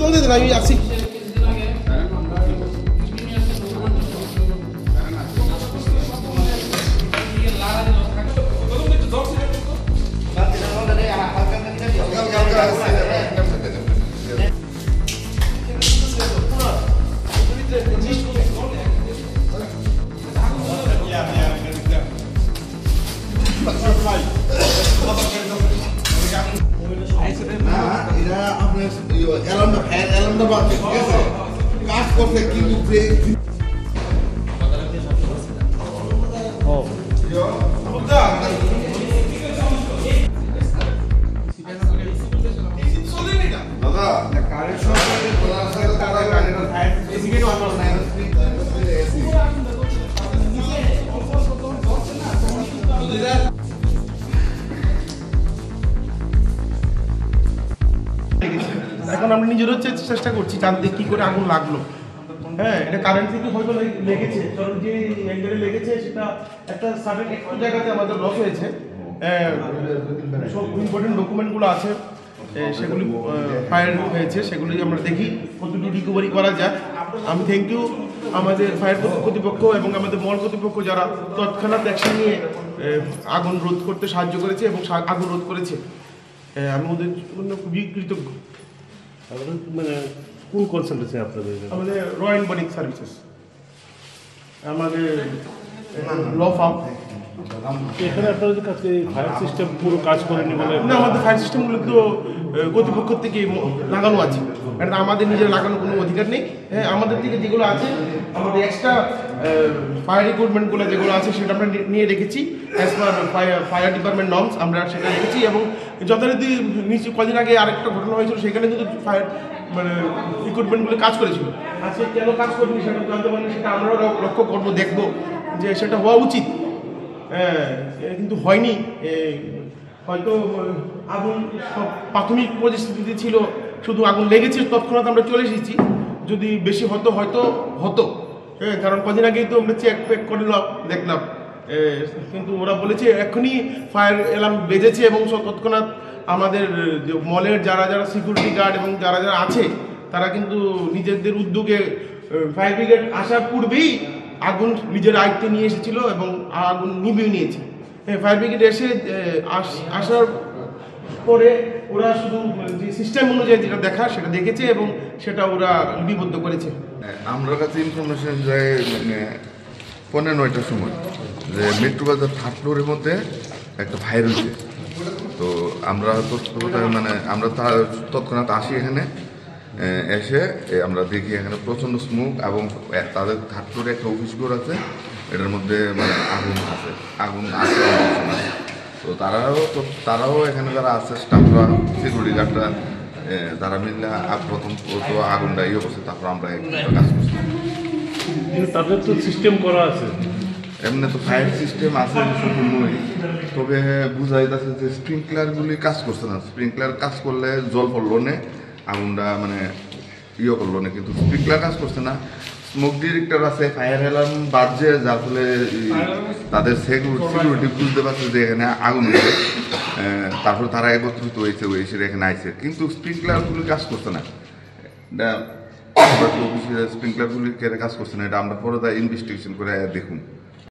মধ্যে দেন, আমি আসি। কাজ করছে কিন্তু এখন আমরা নিজেরও চেষ্টা করছি জানতে কি করে আগুন লাগলো। হ্যাঁ, এটা কারেন্ট থেকে হয়তো লেগেছে, কারণ যে অ্যাঙ্গেলে লেগেছে সেটা একটা সার্টেন একটু জায়গাতে আমাদের লস হয়েছে। সব ইম্পর্টেন্ট ডকুমেন্টগুলো আছে, সেগুলি ফায়ার হয়েছে, সেগুলি আমরা দেখি কতটুকু রিকভারি করা যায়। আমি থ্যাংক ইউ আমাদের ফায়ার কর্তৃপক্ষ এবং আমাদের মল কর্তৃপক্ষ যারা তৎক্ষণাৎ অ্যাকশন নিয়ে আগুন রোধ করতে সাহায্য করেছে এবং আগুন রোধ করেছে। আমি ওদের জন্য খুবই কৃতজ্ঞ। মানে কোন কনসালটেন্সি আপনাদের? আমাদের রয়্যাল বনিক সার্ভিসেস, আমাদের ল ফার্ম। এখানে আপনাদের কাছে ফায়ার সিস্টেম পুরো কাজ করেনি বলে? না, আমাদের ফায়ার সিস্টেমগুলো তো কর্তৃপক্ষ থেকে লাগানো আছে, কারণ আমাদের নিজের লাগানোর কোনো অধিকার নেই। হ্যাঁ, আমাদের থেকে যেগুলো আছে, আমাদের এক্সট্রা ফায়ার ইকুইপমেন্টগুলো যেগুলো আছে সেটা আমরা নিয়ে রেখেছি as per fire department norms, আমরা সেটা রেখেছি। এবং যথারীতি নিশ্চয়ই কদিন আগে আরেকটা ঘটনা হয়েছিল, সেখানে কিন্তু ফায়ার মানে ইকুইপমেন্টগুলো কাজ করেছিল। আজকে কেন কাজ করেনি সেটা জানতে পারিনি, সেটা আমরাও লক্ষ্য করবো, দেখবো যে সেটা হওয়া উচিত। কিন্তু হয়নি। হয়তো আগুন প্রাথমিক পরিস্থিতিতে ছিল, শুধু আগুন লেগেছে, তৎক্ষণাৎ আমরা চলে এসেছি। যদি বেশি হতো হতো। কারণ কদিন আগেই তো আমরা চেক পেক করলাম, দেখলাম, কিন্তু ওরা বলেছে এখনই ফায়ার অ্যালার্ম বেজেছে এবং তৎক্ষণাৎ আমাদের মলের যারা সিকিউরিটি গার্ড এবং যারা আছে তারা কিন্তু নিজেদের উদ্যোগে ফায়ার ব্রিগেড আসার পূর্বেই আগুন নিজের আয়ত্তে নিয়ে এসেছিল এবং আগুন নিভিয়ে নিয়েছে। ফায়ার ব্রিগেড এসে আসার পরে ওরা শুধু যে সিস্টেম অনুযায়ী যেটা দেখা সেটা দেখেছে এবং সেটা ওরা লিপিবদ্ধ করেছে। আমার কাছে ইনফরমেশন যায় মানে 9:15টার সময় যে মেট্রো বাজার 3rd ফ্লোরের মধ্যে একটা ফায়ার হয়েছে। তো আমরা মানে আমরা তৎক্ষণাৎ আসি এখানে, এসে আমরা দেখি এখানে প্রচণ্ড স্মোক এবং তাদের 3rd ফ্লোরে একটা অফিস ঘর আছে, এটার মধ্যে মানে আগুন আছে। তো তারাও এখানে যারা আছে স্টাফরা, সিকিউরিটি গার্ডরা, তারা মিললে প্রথম তো আগুনটা করছে, তারপর আমরা কাজ করছি। তাদের তো সিস্টেম করা আছে, এমনি তো ফায়ার সিস্টেম আছে সম্পূর্ণই, তবে বোঝা যাচ্ছে যে স্প্রিংকলারগুলি কাজ করছে না। স্প্রিংকলার কাজ করলে জল পড়লো না, আগুনটা মানে করলো না, কিন্তু স্প্রিংকলার কাজ করছে না। স্মোক ডিটেক্টর আছে, ফায়ার অ্যালার্ম বাজছে, যার ফলে তাদের সিকিউরিটি বুঝতে পারছে যে এখানে আগুন হয়েছে। তারপর তারা একত্রিত হয়েছে, এখানে আইছে, কিন্তু স্প্রিংকলারগুলি কাজ করছে না। স্প্রিংকলারগুলি কাজ করছে না, এটা আমরা পরে ইনভেস্টিগেশন করে দেখুন।